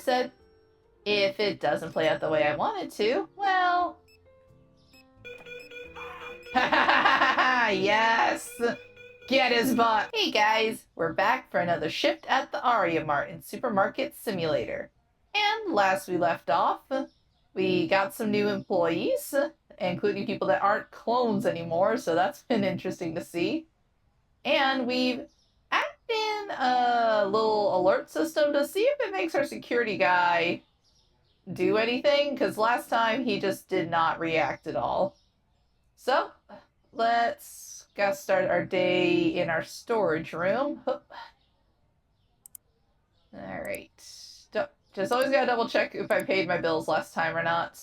said, if it doesn't play out the way I want it to, well... Yes! Get his butt! Hey guys, we're back for another shift at the Aryamart in Supermarket Simulator. And last we left off, we got some new employees, including people that aren't clones anymore, so that's been interesting to see. And we've added in a little alert system to see if it makes our security guy do anything, because last time he just did not react at all. So, let's start our day in our storage room. Alright. Just always gotta double check if I paid my bills last time or not.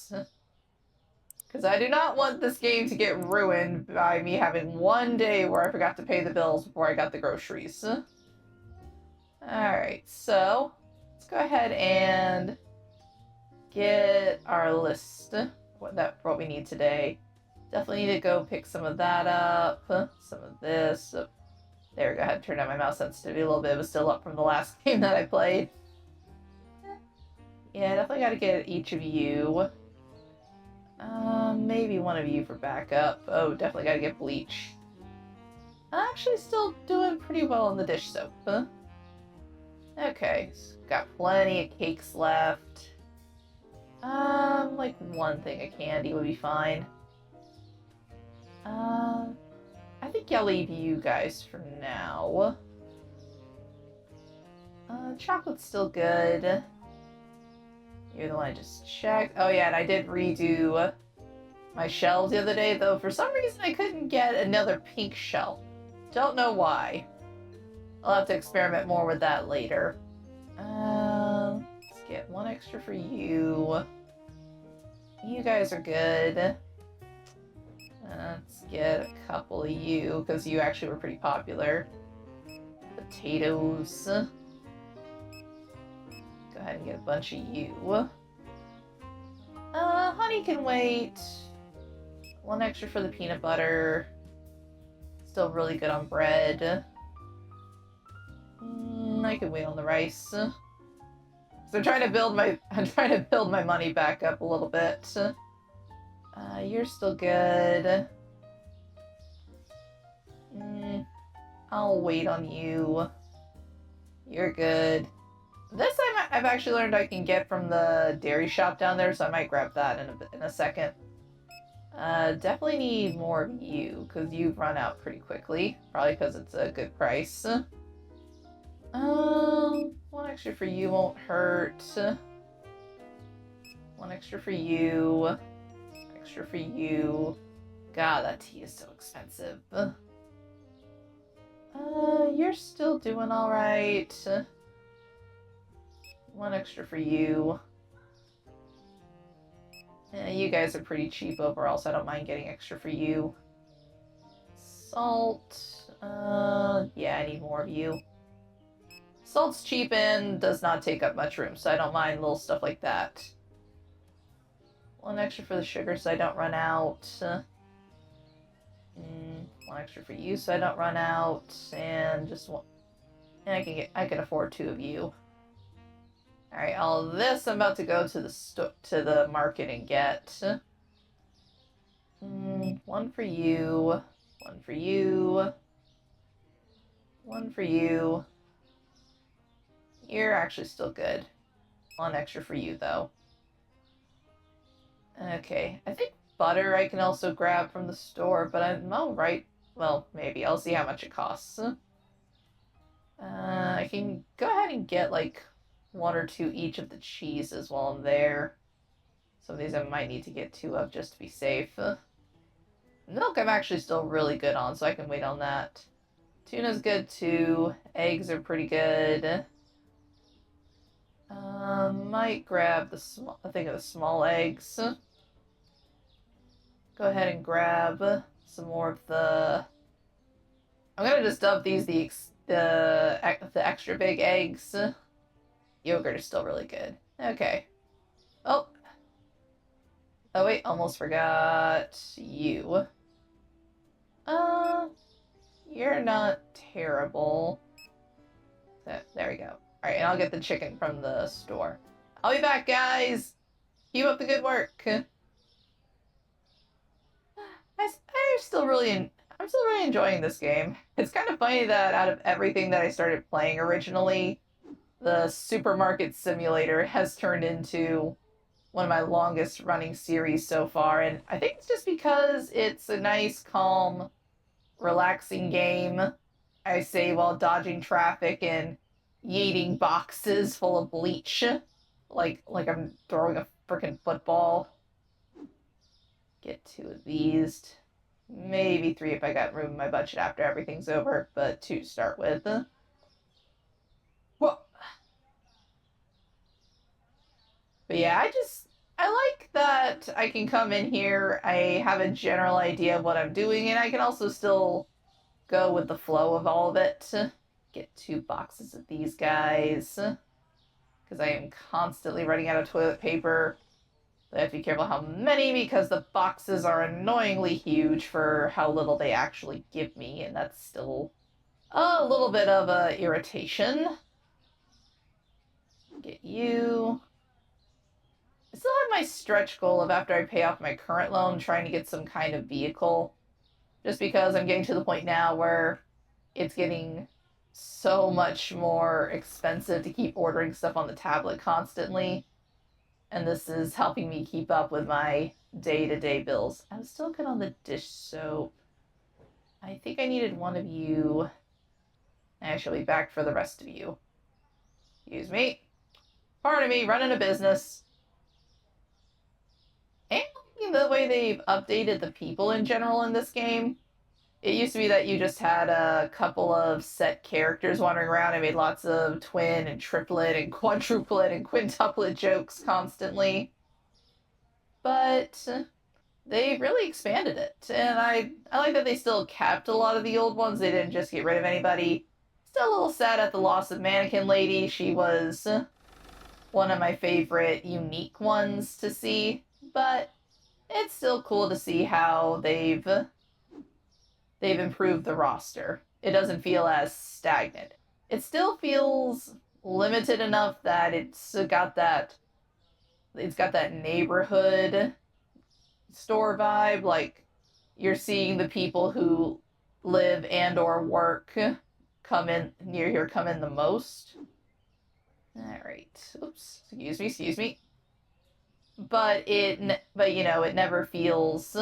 Because I do not want this game to get ruined by me having one day where I forgot to pay the bills before I got the groceries. Alright, so let's go ahead and get our list. What we need today. Definitely need to go pick some of that up. Some of this. There we go. I had to turn down my mouse sensitivity a little bit. It was still up from the last game that I played. Yeah, definitely got to get each of you. Maybe one of you for backup. Oh, definitely got to get bleach. I'm actually still doing pretty well on the dish soap. Okay, so got plenty of cakes left. Like one thing of candy would be fine. I think I'll leave you guys for now. Chocolate's still good. You're the one I just checked. Oh yeah, and I did redo my shelves the other day, though for some reason I couldn't get another pink shelf. Don't know why. I'll have to experiment more with that later. Let's get one extra for you. You guys are good. Let's get a couple of you, because you actually were pretty popular. Potatoes. Go ahead and get a bunch of you. Honey can wait. One extra for the peanut butter. Still really good on bread. I can wait on the rice. So I'm trying to build my money back up a little bit. You're still good. I'll wait on you. You're good. This I've actually learned I can get from the dairy shop down there, so I might grab that in a second. Definitely need more of you, because you've run out pretty quickly. Probably because it's a good price. One extra for you won't hurt. One extra for you. Extra for you. God, that tea is so expensive. You're still doing alright. One extra for you. Yeah, you guys are pretty cheap overall, so I don't mind getting extra for you. Salt. Yeah, I need more of you. Salt's cheap and does not take up much room, so I don't mind little stuff like that. One extra for the sugar so I don't run out. One extra for you so I don't run out. And just one. And I can afford two of you. Alright, all this I'm about to go to the market and get. One for you. One for you. One for you. You're actually still good. One extra for you, though. Okay, I think butter I can also grab from the store, but I'm alright. Well, maybe. I'll see how much it costs. I can go ahead and get, like, one or two each of the cheeses while I'm there. Some of these I might need to get two of just to be safe. Milk I'm actually still really good on, so I can wait on that. Tuna's good, too. Eggs are pretty good. Might grab I think of the small eggs. Go ahead and grab some more of the... I'm gonna just dub these the extra big eggs. Yogurt is still really good. Okay. Oh. Oh wait, almost forgot you. You're not terrible. There we go. Alright, and I'll get the chicken from the store. I'll be back, guys. Keep up the good work. I'm still really enjoying this game. It's kind of funny that out of everything that I started playing originally, the supermarket simulator has turned into one of my longest running series so far, and I think it's just because it's a nice, calm, relaxing game. I say while dodging traffic and yeeting boxes full of bleach, like I'm throwing a freaking football. Get 2 of these. Maybe 3 if I got room in my budget after everything's over, but 2 to start with. Whoa. But yeah, I like that I can come in here, I have a general idea of what I'm doing, and I can also still go with the flow of all of it. Get 2 boxes of these guys, because I am constantly running out of toilet paper. I have to be careful how many, because the boxes are annoyingly huge for how little they actually give me, and that's still a little bit of a irritation. Get you. I still have my stretch goal of after I pay off my current loan, trying to get some kind of vehicle. Just because I'm getting to the point now where it's getting so much more expensive to keep ordering stuff on the tablet constantly. And this is helping me keep up with my day-to-day bills. I'm still good on the dish soap. I think I needed 1 of you. I shall be back for the rest of you. Excuse me. Pardon me, running a business. And the way they've updated the people in general in this game. It used to be that you just had a couple of set characters wandering around. I made lots of twin and triplet and quadruplet and quintuplet jokes constantly. But they've really expanded it. And I like that they still kept a lot of the old ones. They didn't just get rid of anybody. Still a little sad at the loss of Mannequin Lady. She was one of my favorite unique ones to see. But it's still cool to see how they've improved the roster. It doesn't feel as stagnant. It still feels limited enough that it's got that neighborhood store vibe. Like, you're seeing the people who live and or work come in near here come in the most. All right. Oops. Excuse me. But it never feels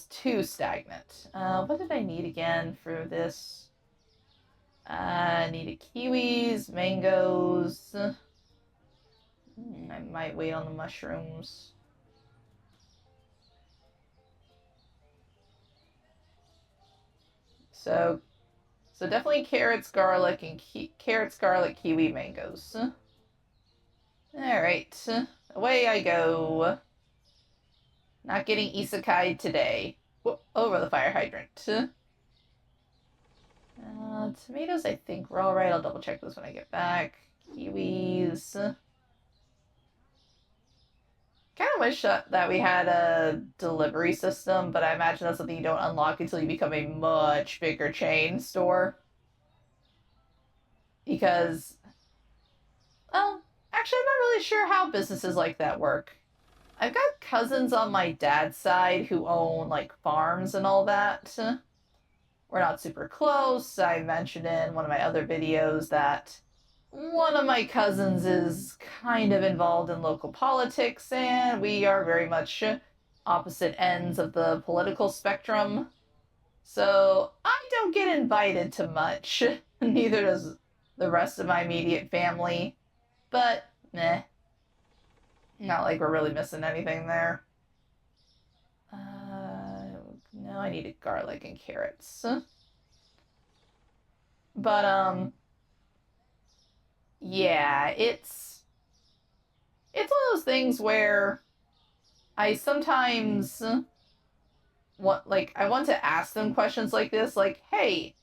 too stagnant. What did I need again for this? I needed kiwis, mangoes. I might wait on the mushrooms. So definitely carrots, garlic, kiwi, mangoes. All right, away I go. Not getting isekai today. Whoa, over the fire hydrant. Tomatoes, I think we're all right. I'll double check this when I get back. Kiwis. Kind of wish that we had a delivery system, but I imagine that's something you don't unlock until you become a much bigger chain store. Because, well, actually, I'm not really sure how businesses like that work. I've got cousins on my dad's side who own, like, farms and all that. We're not super close. I mentioned in one of my other videos that one of my cousins is kind of involved in local politics, and we are very much opposite ends of the political spectrum. So I don't get invited to much. Neither does the rest of my immediate family. But, meh. Not like we're really missing anything there. No, I needed garlic and carrots. But, yeah, it's one of those things where I sometimes I want to ask them questions like this, like, hey,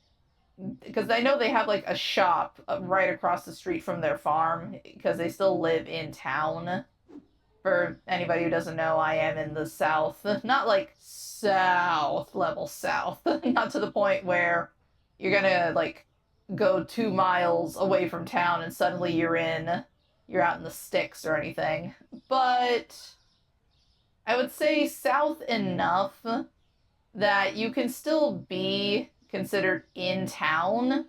because I know they have like a shop right across the street from their farm, because they still live in town. For anybody who doesn't know, I am in the South, not like South level South, not to the point where you're gonna like go 2 miles away from town and suddenly you're out in the sticks or anything. But I would say south enough that you can still be considered in town,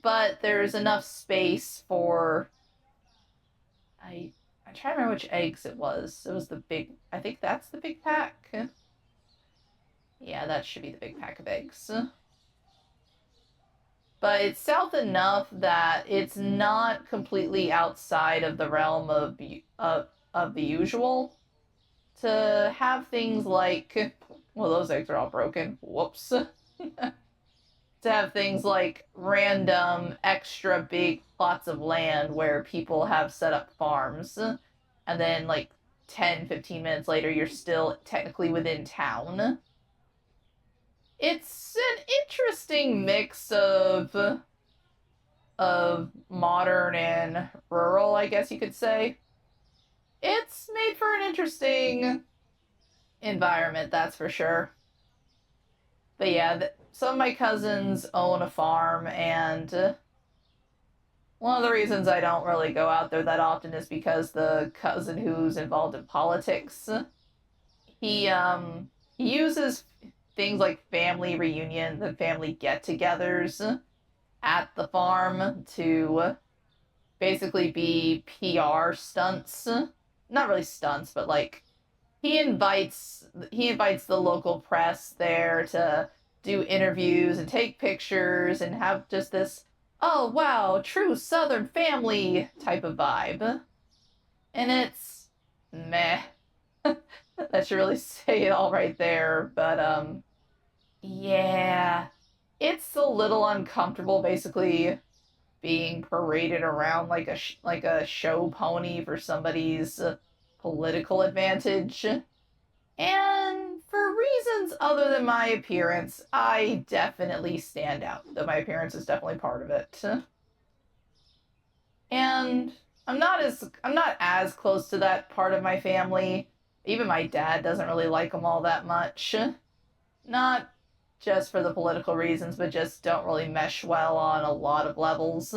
but there's enough space for I'm trying to remember which eggs it was. It was the big, I think that's the big pack. Yeah, that should be the big pack of eggs. But it's south enough that it's not completely outside of the realm of the usual to have things like, well, those eggs are all broken. Whoops. To have things like random extra big plots of land where people have set up farms, and then like 10-15 minutes later you're still technically within town. It's an interesting mix of modern and rural, I guess you could say. It's made for an interesting environment, that's for sure. But yeah, some of my cousins own a farm, and one of the reasons I don't really go out there that often is because the cousin who's involved in politics, he uses things like family reunions and family get-togethers at the farm to basically be PR stunts. Not really stunts, but like he invites the local press there to do interviews and take pictures and have just this, oh wow, true southern family type of vibe. And it's meh. That should really say it all right there, but yeah, it's a little uncomfortable basically being paraded around like a show pony for somebody's political advantage. And for reasons other than my appearance, I definitely stand out. Though my appearance is definitely part of it. And I'm not as close to that part of my family. Even my dad doesn't really like them all that much. Not just for the political reasons, but just don't really mesh well on a lot of levels.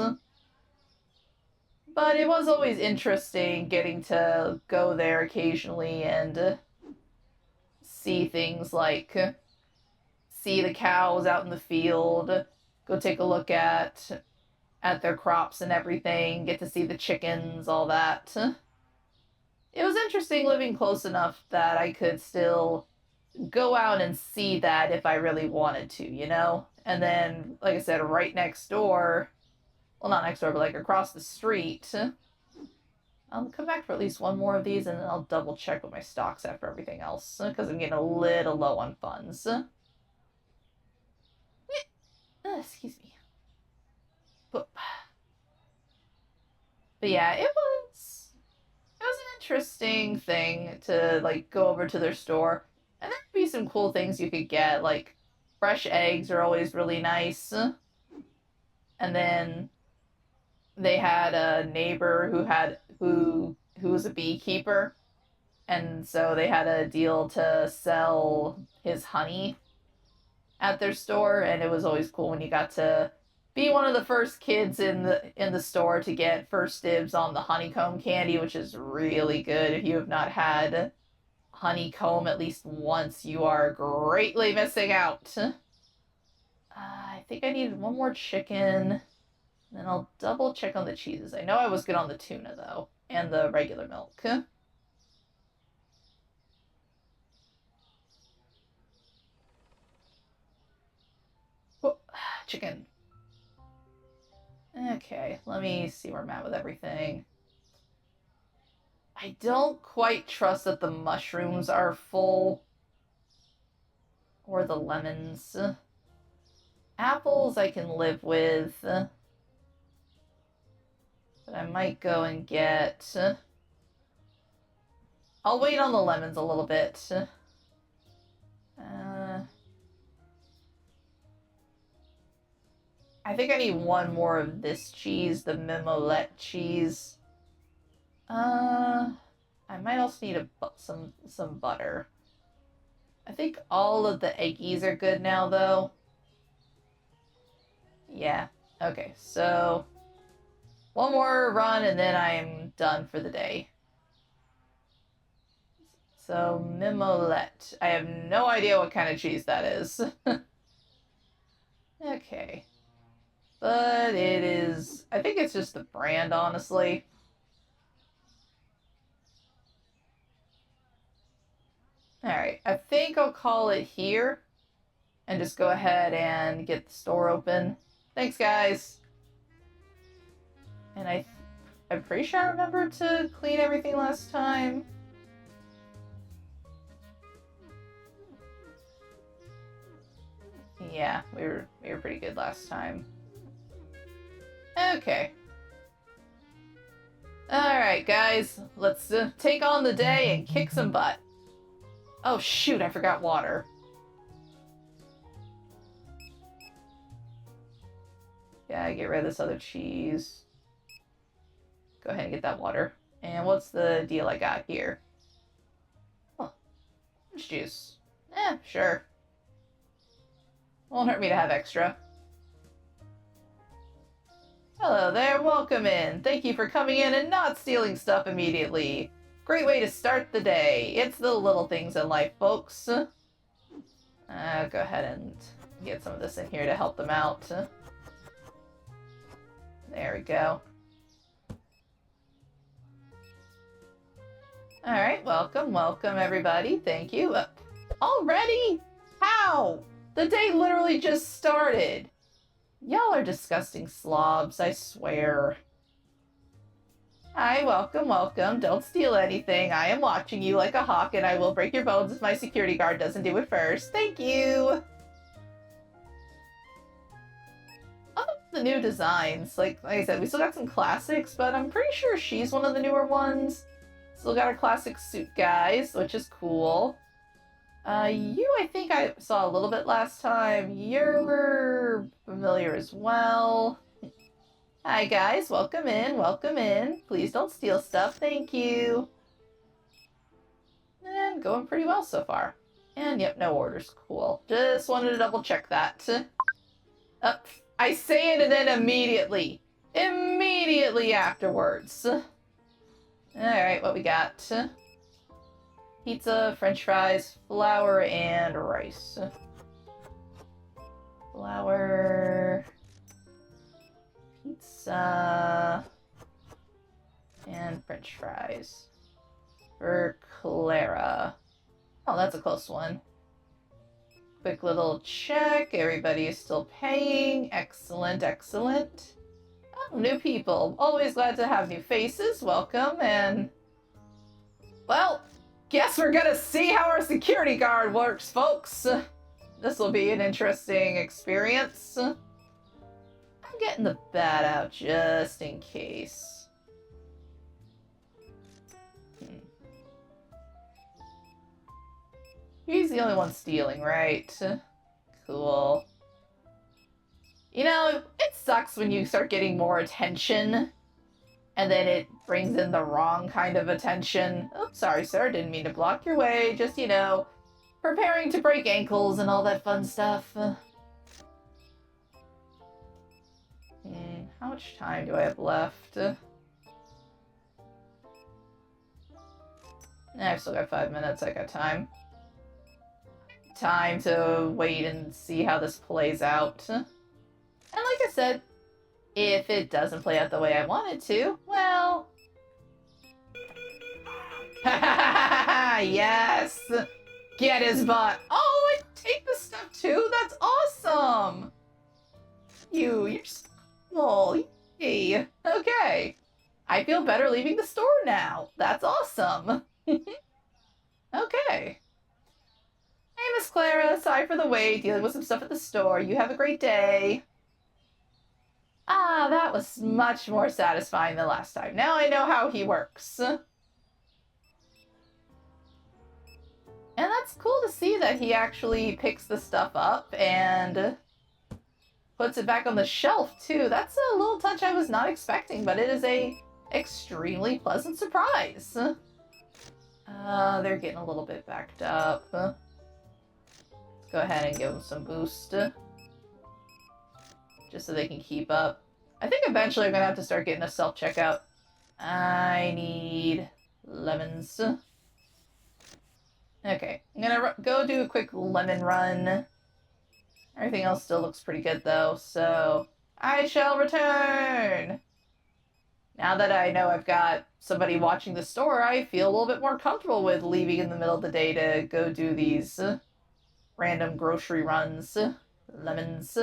But it was always interesting getting to go there occasionally and see things like see the cows out in the field, go take a look at their crops and everything, get to see the chickens, all that. It was interesting living close enough that I could still go out and see that if I really wanted to, you know? And then, like I said, right next door, well, not next door, but like across the street, I'll come back for at least one more of these and then I'll double check with my stocks after everything else because I'm getting a little low on funds. Excuse me. But yeah, it was an interesting thing to like go over to their store, and there'd be some cool things you could get. Like fresh eggs are always really nice, and then they had a neighbor who was a beekeeper, and so they had a deal to sell his honey at their store, and it was always cool when you got to be one of the first kids in the store to get first dibs on the honeycomb candy, which is really good. If you have not had honeycomb at least once, you are greatly missing out. I think I needed one more chicken. Then I'll double check on the cheeses. I know I was good on the tuna though, and the regular milk. Oh, chicken. Okay, let me see where I'm at with everything. I don't quite trust that the mushrooms are full. Or the lemons. Apples I can live with. But I might go and get... I'll wait on the lemons a little bit. I think I need one more of this cheese, the mimolette cheese. I might also need some butter. I think all of the eggies are good now, though. Yeah. Okay, so one more run and then I'm done for the day. So, Mimolette. I have no idea what kind of cheese that is. Okay. But it is... I think it's just the brand, honestly. Alright, I think I'll call it here. And just go ahead and get the store open. Thanks, guys! And I'm pretty sure I remembered to clean everything last time. Yeah, we were pretty good last time. Okay. Alright, guys. Let's take on the day and kick some butt. Oh, shoot, I forgot water. Yeah, get rid of this other cheese. Go ahead and get that water. And what's the deal I got here? Oh, orange juice. Sure. Won't hurt me to have extra. Hello there, welcome in. Thank you for coming in and not stealing stuff immediately. Great way to start the day. It's the little things in life, folks. Go ahead and get some of this in here to help them out. There we go. Alright, welcome everybody. Thank you. Already? How? The day literally just started. Y'all are disgusting slobs, I swear. Hi, welcome. Don't steal anything. I am watching you like a hawk, and I will break your bones if my security guard doesn't do it first. Thank you! Oh, the new designs. Like I said, we still got some classics, but I'm pretty sure she's one of the newer ones. Still got our classic suit guys, which is cool. You, I think I saw a little bit last time. You're familiar as well. Hi, guys. Welcome in. Please don't steal stuff. Thank you. And going pretty well so far. And yep, no orders. Cool. Just wanted to double check that. I say it and then immediately afterwards. Alright, what we got? Pizza, french fries, flour, and rice. Flour, pizza, and french fries. For Clara. Oh, that's a close one. Quick little check. Everybody is still paying. Excellent. Oh, new people. Always glad to have new faces. Welcome, and... well... guess we're gonna see how our security guard works, folks. This will be an interesting experience. I'm getting the bat out just in case. He's the only one stealing, right? Cool. You know, it sucks when you start getting more attention, and then it brings in the wrong kind of attention. Oops, sorry, sir. Didn't mean to block your way. Just, you know, preparing to break ankles and all that fun stuff. How much time do I have left? I've still got 5 minutes. I got time. Time to wait and see how this plays out. And like I said, if it doesn't play out the way I want it to, well... yes! Get his butt! Oh, I take the stuff too? That's awesome! You're so cool. Yay. Okay. I feel better leaving the store now. That's awesome. Okay. Hey, Miss Clara. Sorry for the wait. Dealing with some stuff at the store. You have a great day. Ah, that was much more satisfying than last time. Now I know how he works. And that's cool to see that he actually picks the stuff up and puts it back on the shelf, too. That's a little touch I was not expecting, but it is a extremely pleasant surprise. They're getting a little bit backed up. Let's go ahead and give them some boost. just so they can keep up. I think eventually I'm gonna have to start getting a self-checkout. I need lemons. Okay, I'm gonna go do a quick lemon run. Everything else still looks pretty good though, so I shall return. Now that I know I've got somebody watching the store, I feel a little bit more comfortable with leaving in the middle of the day to go do these random grocery runs. Lemons.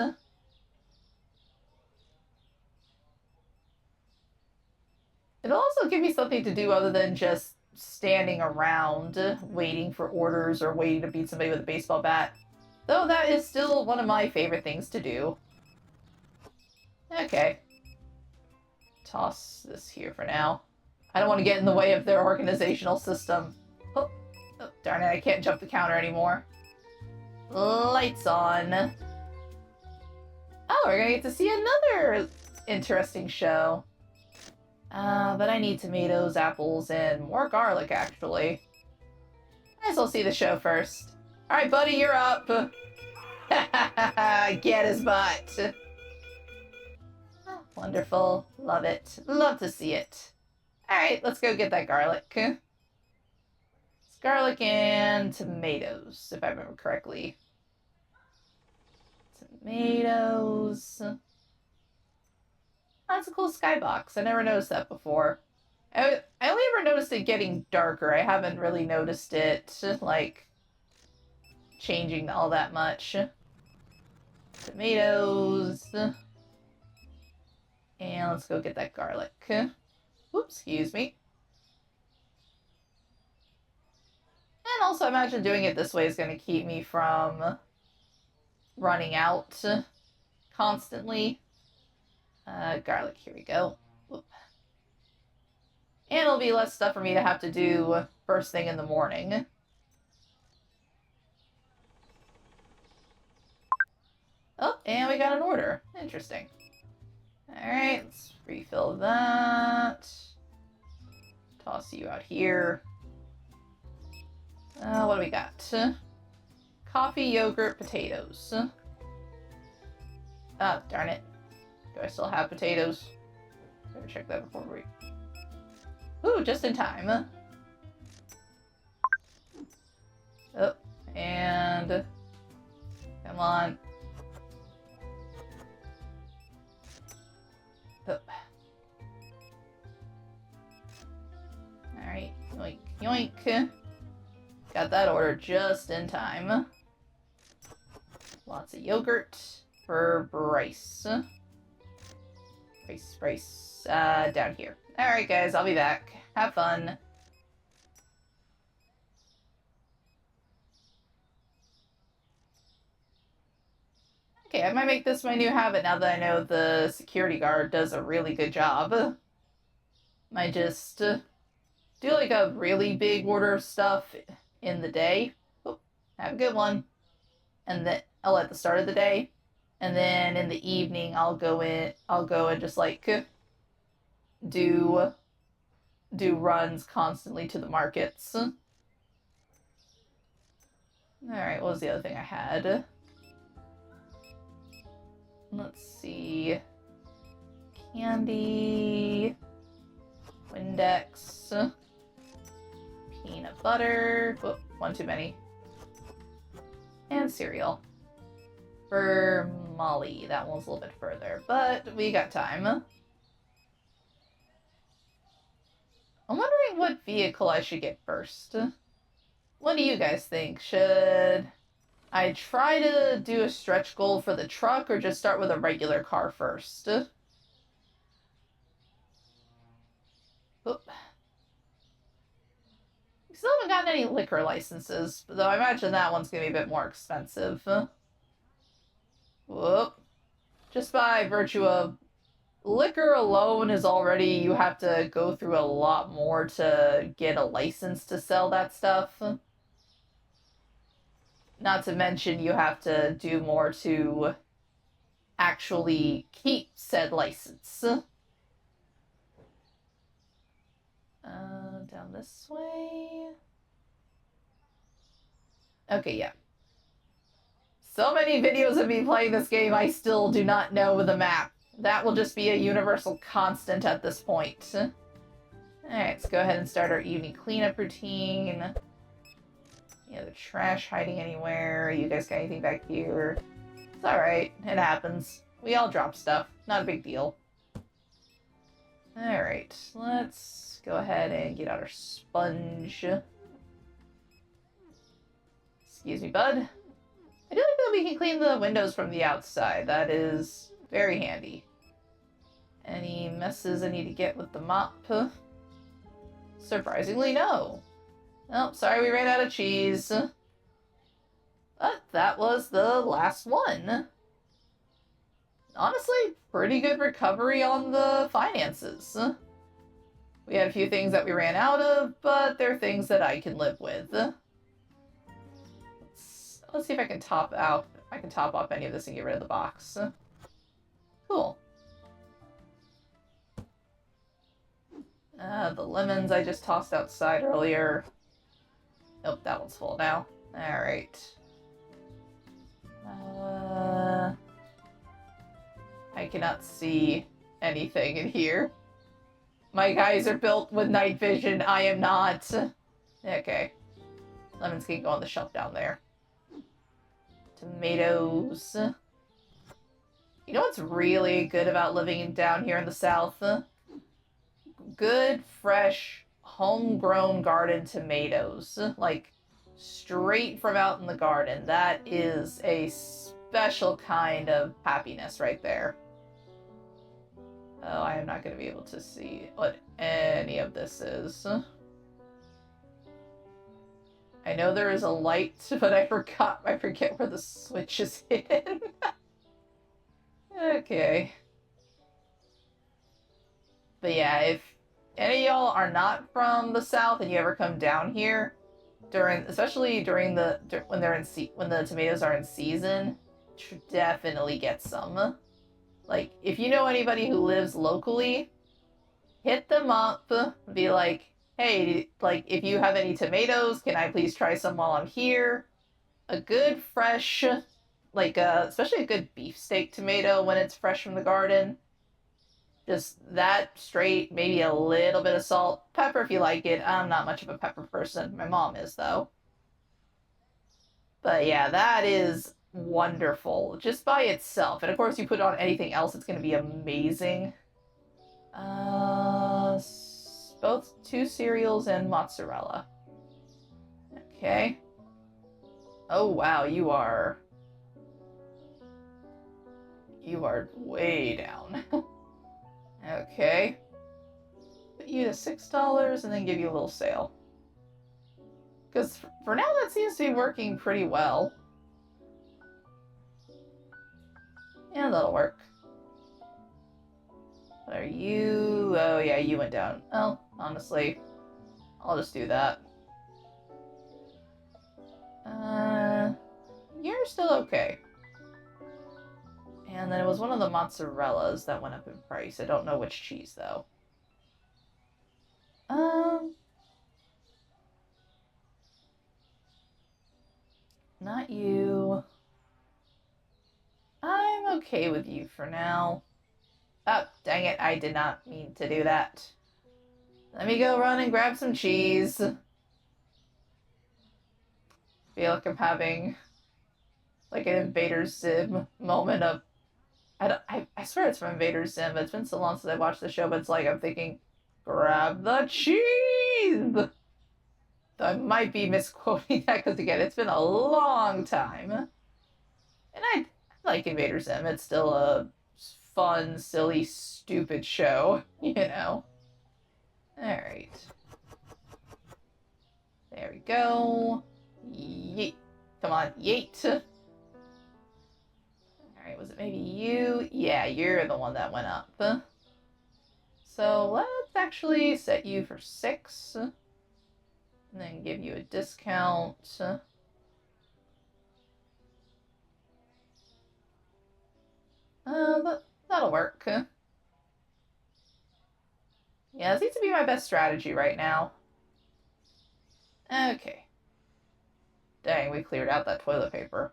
It'll also give me something to do other than just standing around waiting for orders or waiting to beat somebody with a baseball bat. Though that is still one of my favorite things to do. Okay. Toss this here for now. I don't want to get in the way of their organizational system. Oh, darn it, I can't jump the counter anymore. Lights on. Oh, we're gonna get to see another interesting show. But I need tomatoes, apples, and more garlic, actually. Might as well see the show first. Alright, buddy, you're up. Get his butt. Oh, wonderful. Love it. Love to see it. Alright, let's go get that garlic. It's garlic and tomatoes, if I remember correctly. Tomatoes. That's a cool skybox. I never noticed that before. I only ever noticed it getting darker. I haven't really noticed it, like, changing all that much. Tomatoes. And let's go get that garlic. Oops, excuse me. And also, I imagine doing it this way is going to keep me from running out constantly. Garlic, here we go. Whoop. And it'll be less stuff for me to have to do first thing in the morning. Oh, and we got an order. Interesting. Alright, let's refill that. Toss you out here. What do we got? Coffee, yogurt, potatoes. Ah, darn it. Do I still have potatoes? Better check that before we... Ooh, just in time. Oh, and... Come on. Oh. Alright, yoink, yoink. Got that order just in time. Lots of yogurt for Bryce. Bryce, down here. Alright guys, I'll be back. Have fun. Okay, I might make this my new habit now that I know the security guard does a really good job. Might just do like a really big order of stuff in the day. Oh, have a good one. And then I'll at the start of the day. And then in the evening I'll go and just like do runs constantly to the markets. Alright, what was the other thing I had? Let's see. Candy. Windex. Peanut butter. Whoop, one too many. And cereal. For Molly. That one's a little bit further, but we got time. I'm wondering what vehicle I should get first. What do you guys think? Should I try to do a stretch goal for the truck or just start with a regular car first? Oop. We still haven't gotten any liquor licenses, though I imagine that one's going to be a bit more expensive. Whoop. Just by virtue of liquor alone is already, you have to go through a lot more to get a license to sell that stuff. Not to mention you have to do more to actually keep said license. Down this way. Okay, yeah. So many videos of me playing this game, I still do not know the map. That will just be a universal constant at this point. Alright, let's go ahead and start our evening cleanup routine. Yeah, the trash hiding anywhere. You guys got anything back here? It's alright, it happens. We all drop stuff, not a big deal. Alright, let's go ahead and get out our sponge. Excuse me, bud. I do like that we can clean the windows from the outside. That is very handy. Any messes I need to get with the mop? Surprisingly, no. Oh, sorry we ran out of cheese. But that was the last one. Honestly, pretty good recovery on the finances. We had a few things that we ran out of, but they're things that I can live with. Let's see if I can top out. I can top off any of this and get rid of the box. Cool. The lemons I just tossed outside earlier. Nope, that one's full now. Alright. I cannot see anything in here. My guys are built with night vision. I am not. Okay. Lemons can go on the shelf down there. Tomatoes. You know what's really good about living down here in the south? Good, fresh, homegrown garden tomatoes. Like, straight from out in the garden. That is a special kind of happiness right there. Oh, I am not going to be able to see what any of this is. I know there is a light, but I forget where the switch is hidden. Okay. But yeah, if any of y'all are not from the south and you ever come down here, especially during when the tomatoes are in season, definitely get some. Like, if you know anybody who lives locally, hit them up, be like, hey, like, if you have any tomatoes, can I please try some while I'm here? A good fresh, like, especially a good beefsteak tomato when it's fresh from the garden. Just that straight, maybe a little bit of salt. Pepper if you like it. I'm not much of a pepper person. My mom is, though. But yeah, that is wonderful. Just by itself. And of course, you put it on anything else, it's going to be amazing. Both 2 cereals and mozzarella. Okay. Oh, wow, you are way down. Okay. Put you to $6 and then give you a little sale. Because for now, that seems to be working pretty well. Yeah, that'll work. What are you? Oh, yeah, you went down. Oh, honestly, I'll just do that. You're still okay. And then it was one of the mozzarellas that went up in price. I don't know which cheese, though. Not you. I'm okay with you for now. Oh, dang it, I did not mean to do that. Let me go run and grab some cheese. Feel like I'm having, like, an Invader Zim moment of... I swear it's from Invader Zim, but it's been so long since I watched the show, but it's like I'm thinking, grab the cheese! So I might be misquoting that, because again, it's been a long time. And I like Invader Zim. It's still a fun, silly, stupid show, you know? Alright. There we go. Yeet. Come on, yeet. Alright, was it maybe you? Yeah, you're the one that went up. So let's actually set you for 6. And then give you a discount. That'll work. Yeah, this seems to be my best strategy right now. Okay. Dang, we cleared out that toilet paper.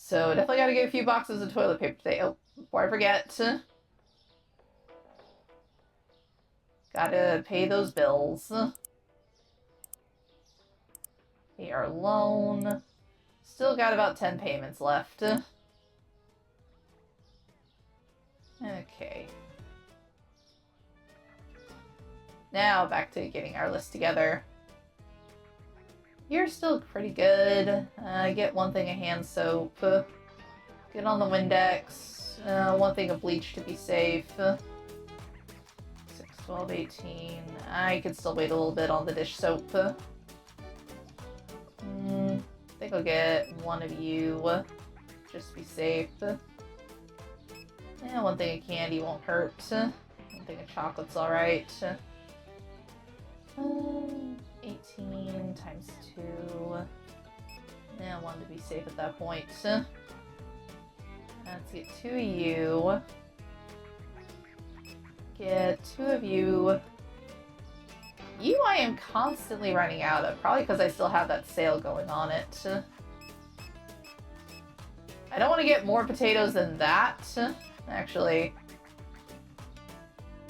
So definitely gotta get a few boxes of toilet paper today. Oh, before I forget. Gotta pay those bills. Pay our loan. Still got about 10 payments left. Okay. Now back to getting our list together. You're still pretty good. Get one thing of hand soap. Get on the Windex. One thing of bleach to be safe. 6, 12, 18. I could still wait a little bit on the dish soap. I think I'll get one of you. Just to be safe. Yeah, one thing of candy won't hurt. One thing of chocolate's alright. 18 times 2. Yeah, one to be safe at that point. Let's get 2 of you. Get 2 of you. You I am constantly running out of, probably because I still have that sale going on it. I don't want to get more potatoes than that, actually.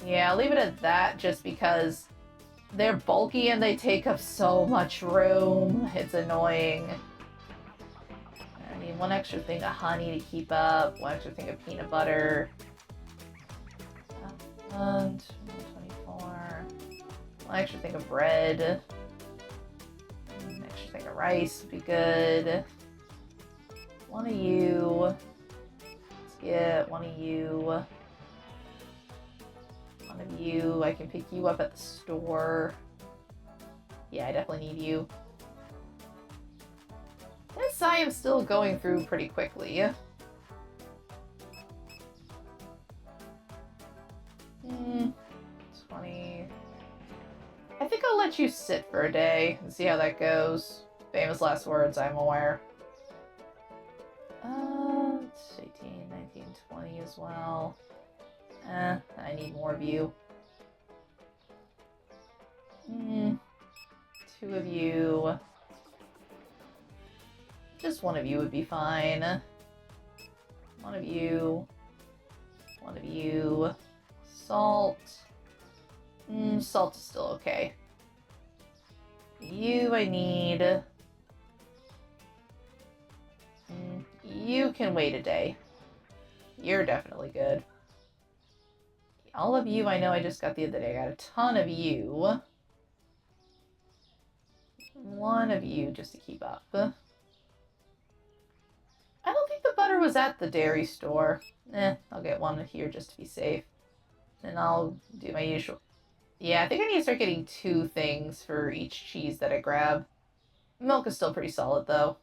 Yeah, I'll leave it at that just because they're bulky and they take up so much room. It's annoying. I need one extra thing of honey to keep up, one extra thing of peanut butter. 124. One extra thing of bread. An extra thing of rice would be good. One of you. Let's get one of you. One of you. I can pick you up at the store. Yeah, I definitely need you. This I am still going through pretty quickly. 20. I think I'll let you sit for a day and see how that goes. Famous last words, I'm aware. 18, 19, 20 as well. I need more of you. 2 of you. Just one of you would be fine. One of you. One of you. Salt. Salt is still okay. You I need. You can wait a day. You're definitely good. All of you I know I just got the other day. I got a ton of you. One of you just to keep up. I don't think the butter was at the dairy store. I'll get one here just to be safe. Then I'll do my usual. Yeah, I think I need to start getting 2 things for each cheese that I grab. Milk is still pretty solid, though.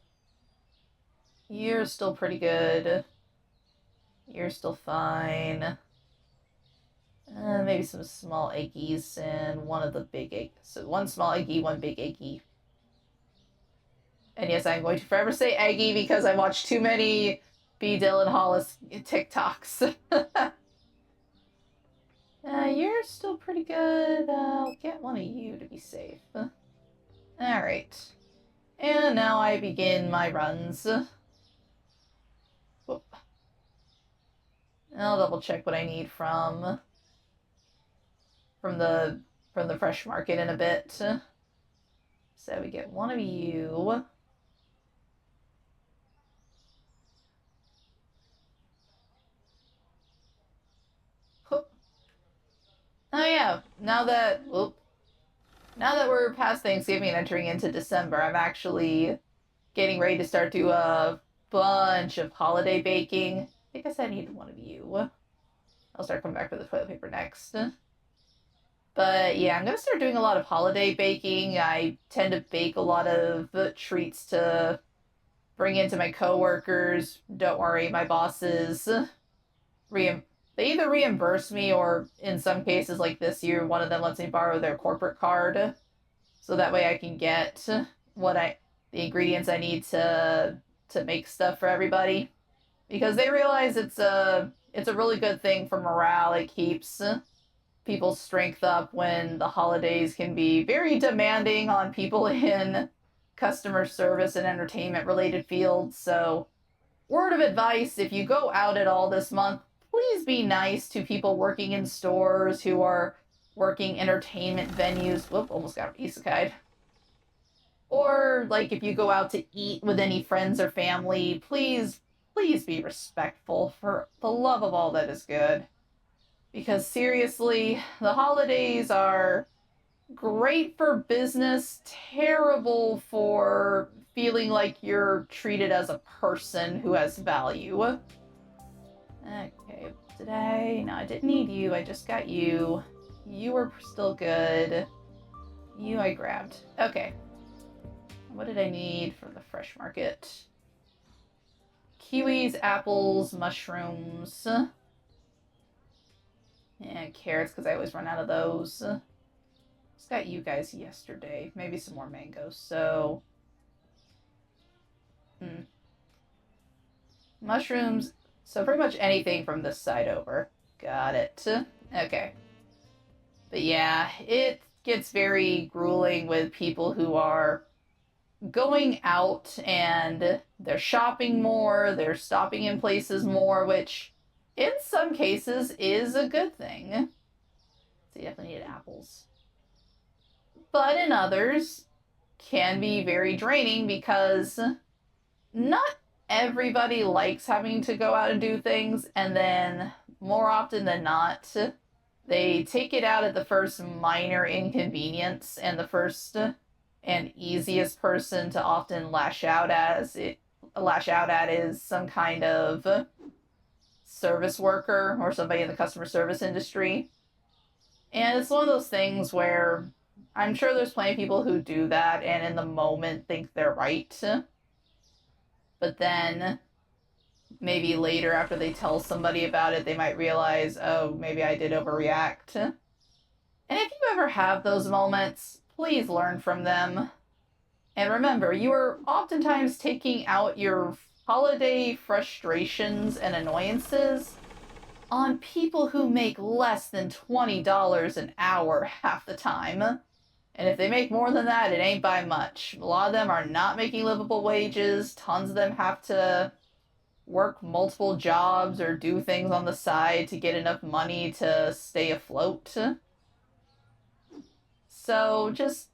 You're still pretty good. You're still fine. Maybe some small eggies and one of the big egg. So 1 small eggie, 1 big eggie. And yes, I'm going to forever say eggie because I watched too many B. Dylan Hollis TikToks. You're still pretty good. I'll get one of you to be safe. Alright. And now I begin my runs. Whoop. I'll double check what I need from the fresh market in a bit. So we get one of you. Oh yeah, now that we're past Thanksgiving and entering into December, I'm actually getting ready to start do a bunch of holiday baking. I think I said I needed one of you. I'll start coming back for the toilet paper next. But yeah, I'm gonna start doing a lot of holiday baking. I tend to bake a lot of treats to bring into my coworkers. Don't worry, my bosses they either reimburse me or in some cases like this year, one of them lets me borrow their corporate card. So that way I can get the ingredients I need to make stuff for everybody. Because they realize it's a really good thing for morale. It keeps people's strength up when the holidays can be very demanding on people in customer service and entertainment related fields. So word of advice, if you go out at all this month, please be nice to people working in stores who are working entertainment venues. Whoop, almost got isekai'd. Or, like, if you go out to eat with any friends or family, please be respectful for the love of all that is good. Because seriously, the holidays are great for business, terrible for feeling like you're treated as a person who has value. Okay, today, no, I didn't need you, I just got you. You were still good. You I grabbed. Okay. What did I need for the fresh market? Kiwis, apples, mushrooms. And carrots, because I always run out of those. Just got you guys yesterday. Maybe some more mangoes, so... Mushrooms. So pretty much anything from this side over. Got it. Okay. But yeah, it gets very grueling with people who are going out and they're shopping more, they're stopping in places more, which in some cases is a good thing. So you definitely need apples. But in others, can be very draining because not everybody likes having to go out and do things, and then more often than not, they take it out at the first minor inconvenience, and the first and easiest person to often lash out at is some kind of service worker or somebody in the customer service industry. And it's one of those things where I'm sure there's plenty of people who do that and in the moment think they're right. But then maybe later after they tell somebody about it, they might realize, oh, maybe I did overreact. And if you ever have those moments, please learn from them. And remember, you are oftentimes taking out your holiday frustrations and annoyances on people who make less than $20 an hour half the time. And if they make more than that, it ain't by much. A lot of them are not making livable wages. Tons of them have to work multiple jobs or do things on the side to get enough money to stay afloat. So just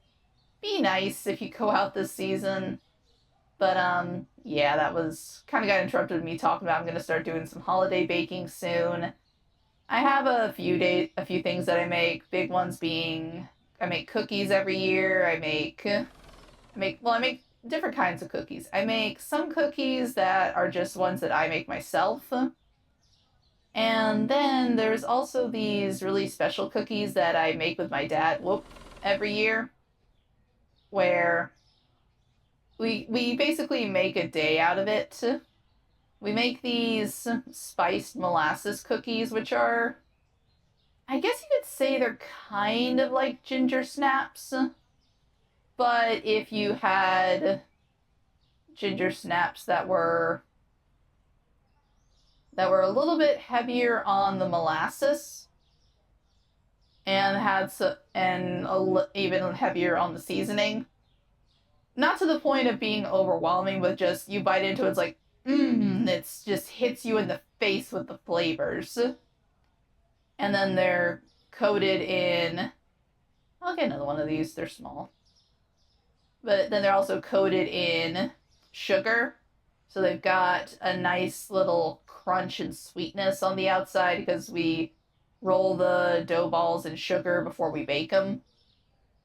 be nice if you go out this season. But yeah, that was kind of got interrupted with me talking about I'm going to start doing some holiday baking soon. I have a few things that I make. Big ones being I make cookies every year. I make different kinds of cookies. I make some cookies that are just ones that I make myself. And then there's also these really special cookies that I make with my dad every year, where we basically make a day out of it. We make these spiced molasses cookies, which are, I guess you could say they're kind of like ginger snaps. But if you had ginger snaps that were a little bit heavier on the molasses and even heavier on the seasoning, not to the point of being overwhelming, but just you bite into it, it's like, it just hits you in the face with the flavors. And then they're coated in, I'll get another one of these, they're small. But then they're also coated in sugar. So they've got a nice little crunch and sweetness on the outside because we roll the dough balls in sugar before we bake them.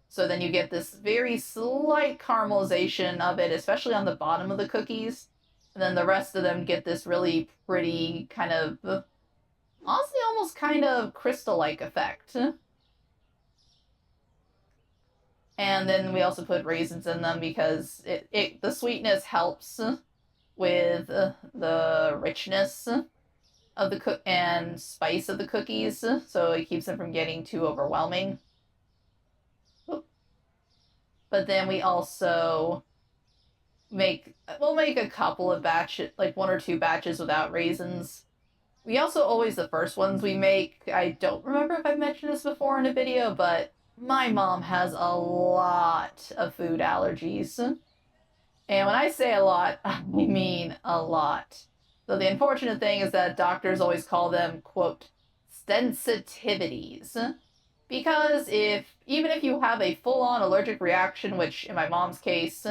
So then you get this very slight caramelization of it, especially on the bottom of the cookies. And then the rest of them get this really pretty kind of, honestly, almost kind of crystal-like effect. And then we also put raisins in them because the sweetness helps with the richness of the and spice of the cookies, so it keeps them from getting too overwhelming. But then we also we'll make a couple of batches, like 1 or 2 batches without raisins. We also always, the first ones we make, I don't remember if I've mentioned this before in a video, but my mom has a lot of food allergies. And when I say a lot, I mean a lot. So the unfortunate thing is that doctors always call them, quote, sensitivities. Because even if you have a full-on allergic reaction, which in my mom's case,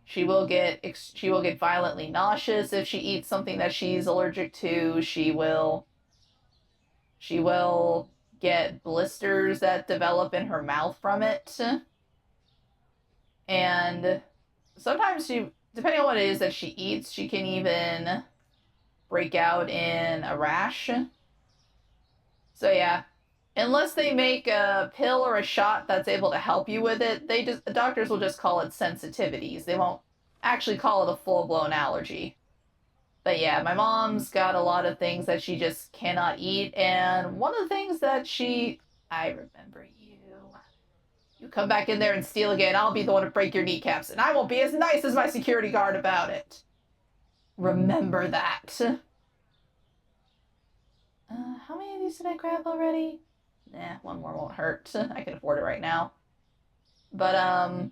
she will get violently nauseous if she eats something that she's allergic to. She will get blisters that develop in her mouth from it. And sometimes depending on what it is that she eats, she can even break out in a rash. So yeah, unless they make a pill or a shot that's able to help you with it, the doctors will just call it sensitivities. They won't actually call it a full-blown allergy. But yeah, my mom's got a lot of things that she just cannot eat, and one of the things that I remember you. You come back in there and steal again, I'll be the one to break your kneecaps, and I won't be as nice as my security guard about it. Remember that. How many of these did I grab already? Nah, one more won't hurt. I can afford it right now. But,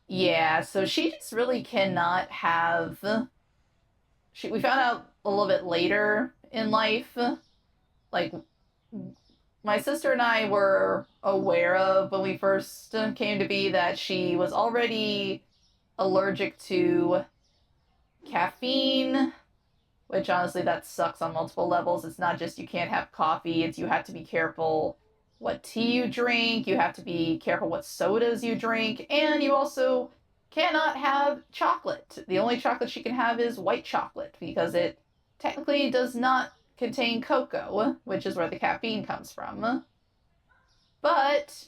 yeah, so she just really cannot have... we found out a little bit later in life, like, my sister and I were aware of when we first came to be that she was already allergic to caffeine, which honestly that sucks on multiple levels. It's not just you can't have coffee, it's you have to be careful what tea you drink, you have to be careful what sodas you drink, and you also cannot have chocolate. The only chocolate she can have is white chocolate because it technically does not contain cocoa, which is where the caffeine comes from. But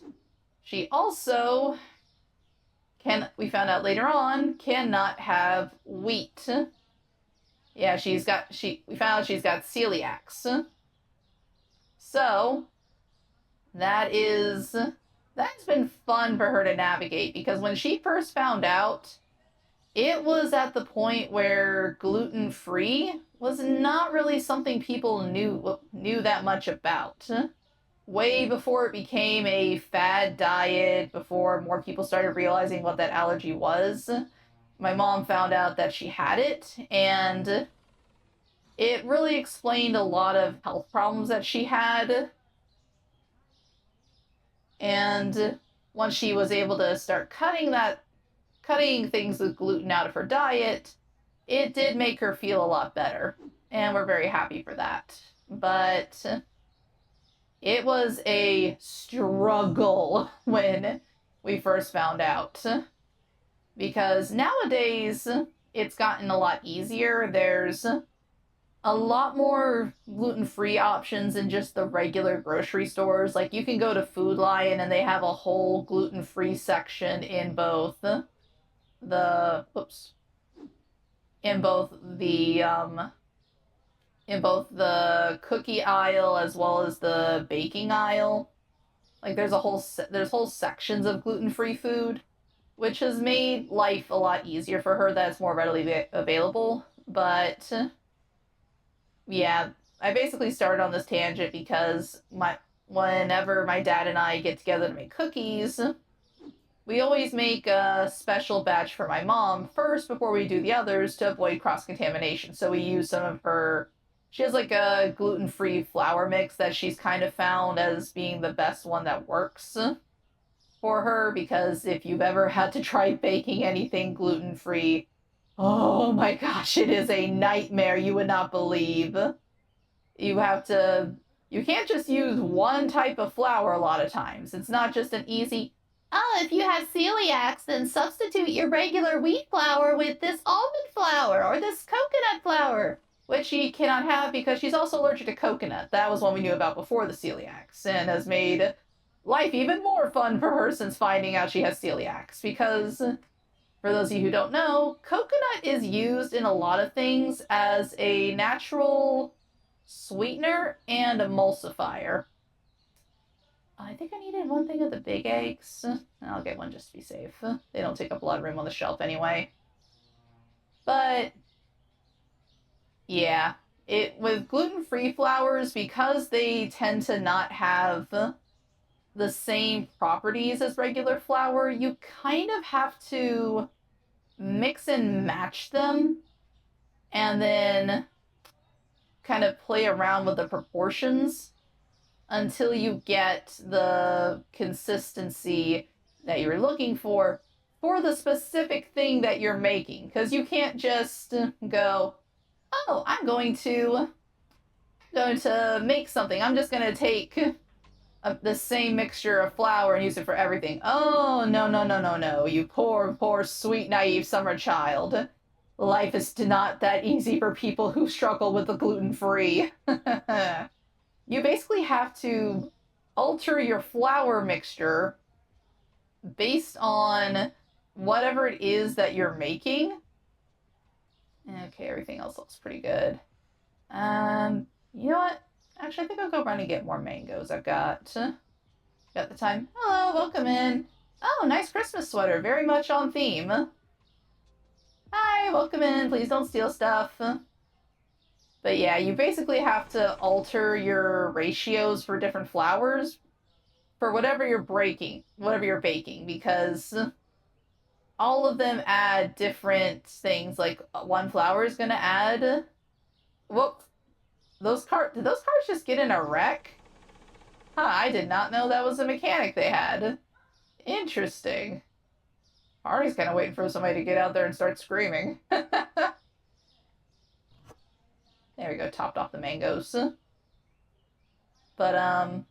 she also we found out later on, cannot have wheat. Yeah, we found out she's got celiacs. So, that's been fun for her to navigate, because when she first found out, it was at the point where gluten-free was not really something people knew that much about. Way before it became a fad diet, before more people started realizing what that allergy was, my mom found out that she had it, and it really explained a lot of health problems that she had. And once she was able to start cutting things with gluten out of her diet, it did make her feel a lot better. And we're very happy for that. But it was a struggle when we first found out. Because nowadays, it's gotten a lot easier. There's a lot more gluten-free options in just the regular grocery stores. Like, you can go to Food Lion and they have a whole gluten-free section in both the cookie aisle as well as the baking aisle. Like, there's whole sections of gluten-free food, which has made life a lot easier for her. That's more readily available. But yeah, I basically started on this tangent because whenever my dad and I get together to make cookies, we always make a special batch for my mom first before we do the others to avoid cross-contamination. So we use some of she has like a gluten-free flour mix that she's kind of found as being the best one that works for her, because if you've ever had to try baking anything gluten-free, oh my gosh, it is a nightmare you would not believe. You can't just use one type of flour a lot of times. It's not just an easy, oh, if you have celiacs, then substitute your regular wheat flour with this almond flour or this coconut flour, which she cannot have because she's also allergic to coconut. That was one we knew about before the celiacs, and has made life even more fun for her since finding out she has celiacs, because for those of you who don't know, coconut is used in a lot of things as a natural sweetener and emulsifier. I think I needed one thing of the big eggs. I'll get one just to be safe. They don't take up a lot of room on the shelf anyway. But yeah, with gluten-free flours, because they tend to not have the same properties as regular flour, you kind of have to mix and match them and then kind of play around with the proportions until you get the consistency that you're looking for the specific thing that you're making. Because you can't just go, oh, I'm going to make something. I'm just going to take the same mixture of flour and use it for everything. Oh, no, no, no, no, no. You poor, poor, sweet, naive summer child. Life is not that easy for people who struggle with the gluten-free. You basically have to alter your flour mixture based on whatever it is that you're making. Okay, everything else looks pretty good. You know what? Actually, I think I'll go run and get more mangoes. I've got the time. Hello, welcome in. Oh, nice Christmas sweater. Very much on theme. Hi, welcome in. Please don't steal stuff. But yeah, you basically have to alter your ratios for different flours for whatever you're baking, because all of them add different things. Like one flour is gonna add. Whoop! Did those cars just get in a wreck? Huh, I did not know that was a mechanic they had. Interesting. Artie's kind of waiting for somebody to get out there and start screaming. There we go, topped off the mangoes. But,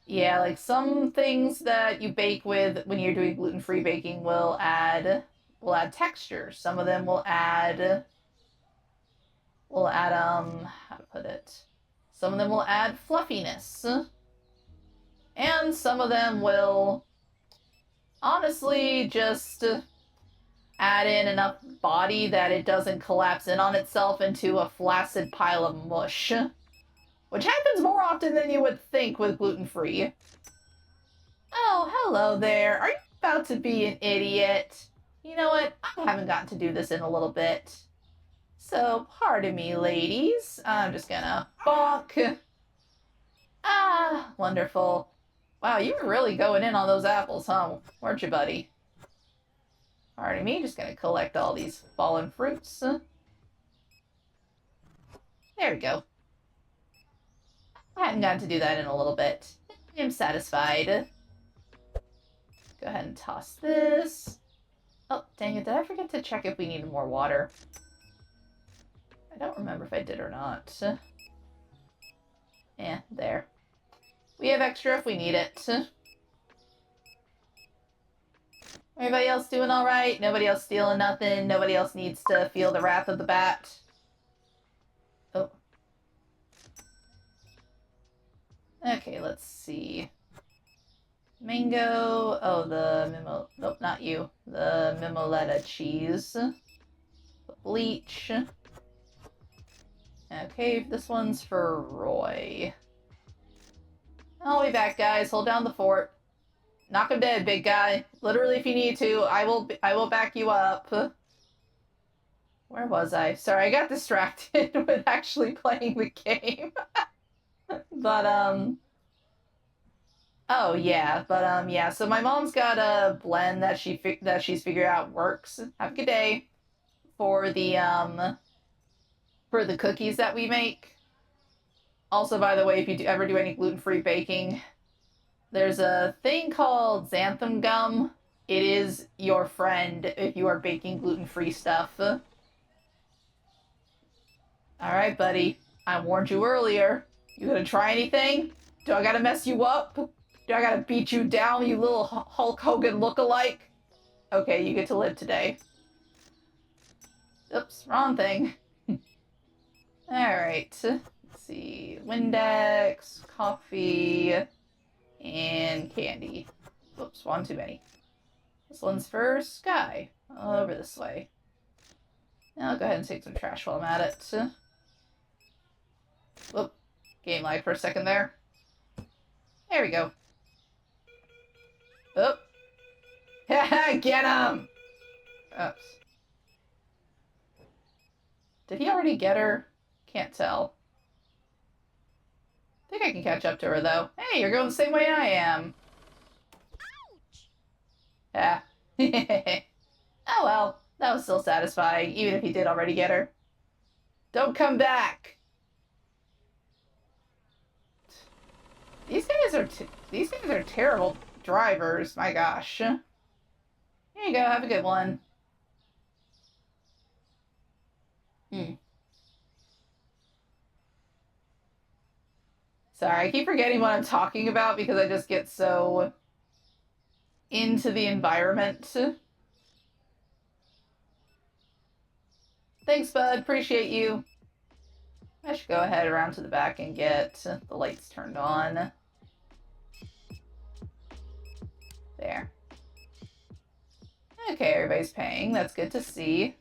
yeah, like some things that you bake with when you're doing gluten-free baking will add texture. Some of them will add, how to put it? Some of them will add fluffiness. And some of them will honestly just add in enough body that it doesn't collapse in on itself into a flaccid pile of mush. Which happens more often than you would think with gluten-free. Oh, hello there. Are you about to be an idiot? You know what? I haven't gotten to do this in a little bit. So, pardon me, ladies. I'm just gonna bonk. Ah, wonderful. Wow, you were really going in on those apples, huh? Weren't you, buddy? Pardon me, just gonna collect all these fallen fruits. There we go. I hadn't gotten to do that in a little bit. I'm satisfied. Go ahead and toss this. Oh, dang it, did I forget to check if we needed more water? I don't remember if I did or not. Yeah, there. We have extra if we need it. Everybody else doing alright? Nobody else stealing nothing? Nobody else needs to feel the wrath of the bat? Oh. Okay, let's see. Mango. Oh, nope, not you. The Mimoletta cheese. Bleach. Okay, this one's for Roy. I'll be back, guys. Hold down the fort. Knock him dead, big guy. Literally, if you need to, I will back you up. Where was I? Sorry, I got distracted with actually playing the game. But, oh, yeah. But, yeah. So my mom's got a blend that she's figured out works. Have a good day. For the cookies that we make. Also, by the way, if you ever do any gluten-free baking, there's a thing called xanthan gum. It is your friend if you are baking gluten-free stuff. Alright, buddy. I warned you earlier. You gonna try anything? Do I gotta mess you up? Do I gotta beat you down, you little Hulk Hogan lookalike? Okay, you get to live today. Oops, wrong thing. Alright. Let's see. Windex, coffee, and candy. Whoops, one too many. This one's for Sky. Over this way. I'll go ahead and take some trash while I'm at it. Whoop. Game lag for a second there. There we go. Oop. Get him! Oops. Did he already get her? Can't tell. I think I can catch up to her, though. Hey, you're going the same way I am. Ouch! Yeah. Oh well, That was still satisfying, even if he did already get her. Don't come back! These guys are terrible drivers, my gosh. Here you go, have a good one. Sorry, I keep forgetting what I'm talking about because I just get so into the environment. Thanks, bud. Appreciate you. I should go ahead around to the back and get the lights turned on. There. Okay, everybody's paying. That's good to see.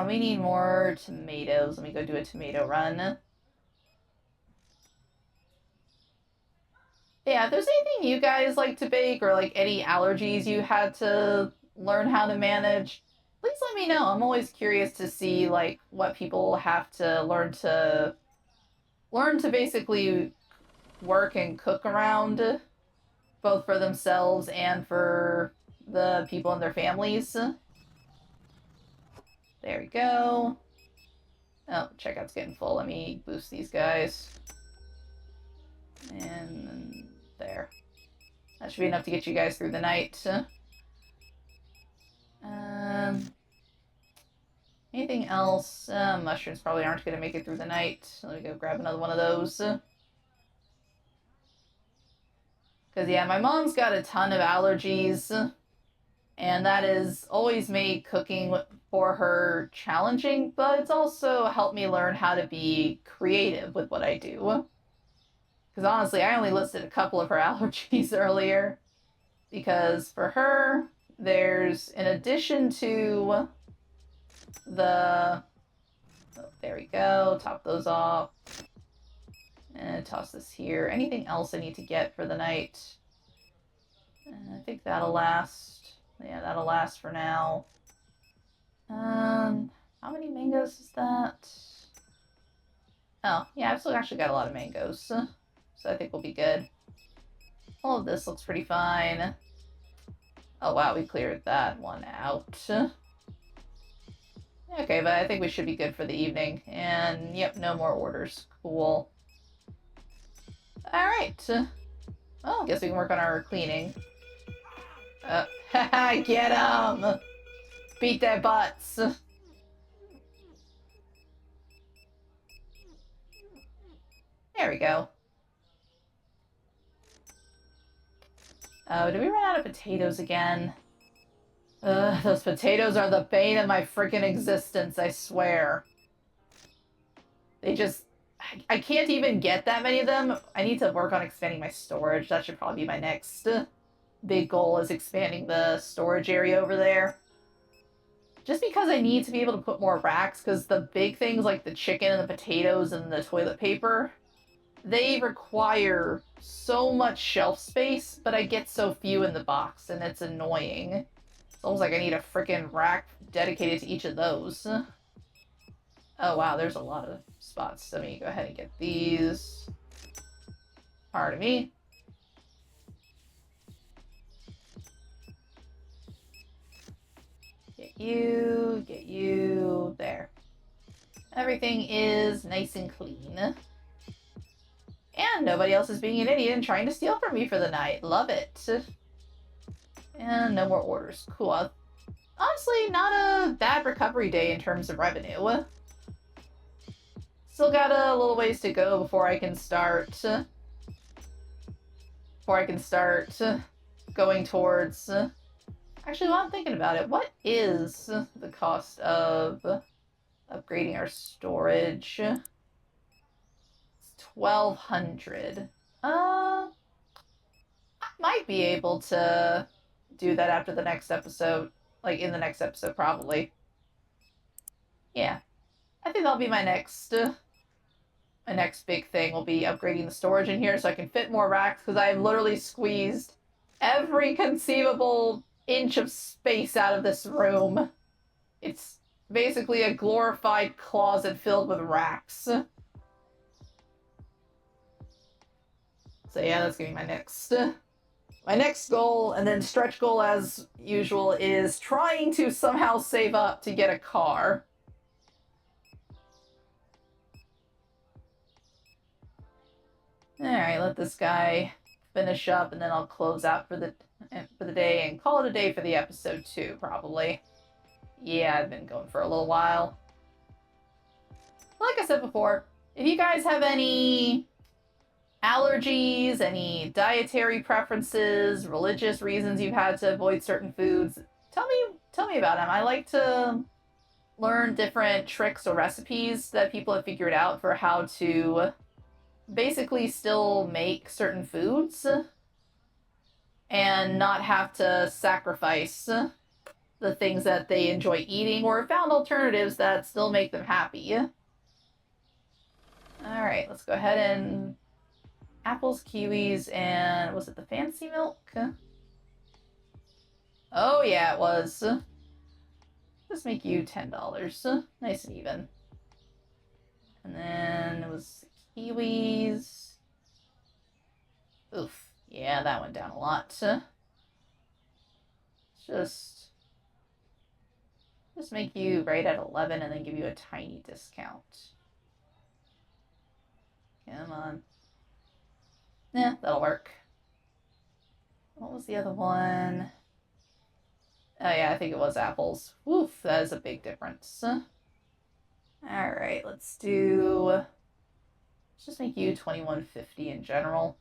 We need more tomatoes. Let me go do a tomato run. Yeah, if there's anything you guys like to bake or like any allergies you had to learn how to manage, please let me know. I'm always curious to see like what people have to learn to basically work and cook around, both for themselves and for the people in their families. There we go. Oh, checkout's getting full. Let me boost these guys. And there. That should be enough to get you guys through the night. Anything else? Mushrooms probably aren't going to make it through the night. Let me go grab another one of those. Because, yeah, my mom's got a ton of allergies. And that has always made cooking for her challenging, but it's also helped me learn how to be creative with what I do. Because honestly, I only listed a couple of her allergies earlier. Because for her, there's, in addition to the... Oh, there we go. Top those off. And toss this here. Anything else I need to get for the night? I think that'll last. Yeah, that'll last for now. How many mangoes is that? Oh, yeah, I've still actually got a lot of mangoes. So I think we'll be good. All of this looks pretty fine. Oh, wow, we cleared that one out. Okay, but I think we should be good for the evening. And, yep, no more orders. Cool. Alright. Well, I guess we can work on our cleaning. Get 'em! Beat their butts! There we go. Oh, did we run out of potatoes again? Ugh, those potatoes are the bane of my freaking existence, I swear. They just... I can't even get that many of them. I need to work on expanding my storage. That should probably be my next big goal, is expanding the storage area over there. Just because I need to be able to put more racks, because the big things like the chicken and the potatoes and the toilet paper, they require so much shelf space, but I get so few in the box, and it's annoying. It's almost like I need a freaking rack dedicated to each of those. Oh wow, there's a lot of spots. Let me go ahead and get these. Pardon me. Get you, there. Everything is nice and clean. And nobody else is being an idiot and trying to steal from me for the night. Love it. And no more orders. Cool. Honestly, not a bad recovery day in terms of revenue. Still got a little ways to go before I can start... going towards... Actually, while I'm thinking about it, what is the cost of upgrading our storage? It's 1,200. I might be able to do that after the next episode. Like, in the next episode, probably. Yeah. I think that'll be my next big thing will be upgrading the storage in here so I can fit more racks, because I've literally squeezed every conceivable inch of space out of this room. It's basically a glorified closet filled with racks. So yeah, that's gonna be my next My next goal, and then stretch goal as usual, is trying to somehow save up to get a car. Alright, let this guy finish up, and then I'll close out for the day and call it a day for the episode too, probably. Yeah, I've been going for a little while. Like I said before, if you guys have any allergies, any dietary preferences, religious reasons you've had to avoid certain foods, tell me about them. I like to learn different tricks or recipes that people have figured out for how to basically still make certain foods and not have to sacrifice the things that they enjoy eating, or found alternatives that still make them happy. Alright, let's go ahead and apples, kiwis, and was it the fancy milk? Oh yeah, it was. Let's make you $10. Nice and even. And then it was kiwis. Oof. Yeah, that went down a lot. Just make you right at 11 and then give you a tiny discount. Come on. Yeah, that'll work. What was the other one? Oh yeah, I think it was apples. Woof, that is a big difference. Alright, let's just make you $21.50 in general.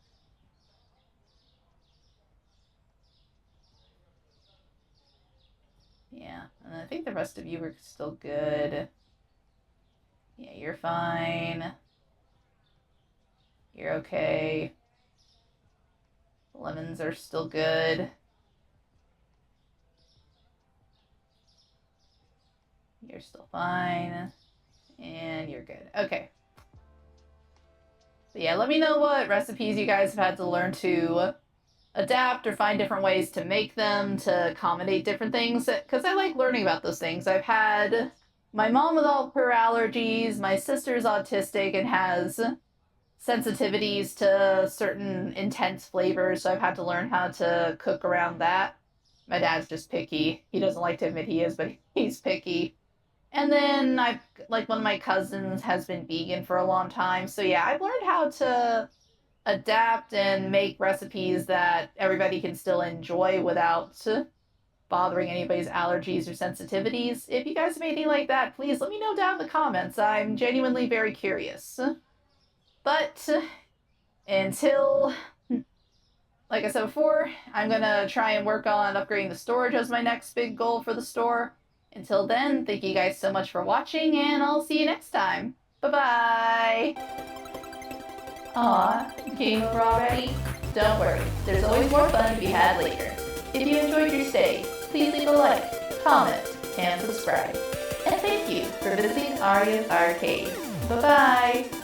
Yeah, and I think the rest of you are still good. Yeah, you're fine. You're okay. Lemons are still good. You're still fine. And you're good. Okay. So yeah, let me know what recipes you guys have had to learn to adapt or find different ways to make them to accommodate different things, because I like learning about those things. I've had my mom with all of her allergies, my sister's autistic and has sensitivities to certain intense flavors, so I've had to learn how to cook around that. My dad's just picky. He doesn't like to admit he is, but he's picky. And then one of my cousins has been vegan for a long time, so yeah, I've learned how to adapt and make recipes that everybody can still enjoy without bothering anybody's allergies or sensitivities. If you guys have anything like that, please let me know down in the comments. I'm genuinely very curious. But until, like I said before, I'm gonna try and work on upgrading the storage as my next big goal for the store. Until then, thank you guys so much for watching, and I'll see you next time. Bye-bye! Aw, game over already? Don't worry, there's always more fun to be had later. If you enjoyed your stay, please leave a like, comment, and subscribe. And thank you for visiting Arya's Arcade. Bye-bye!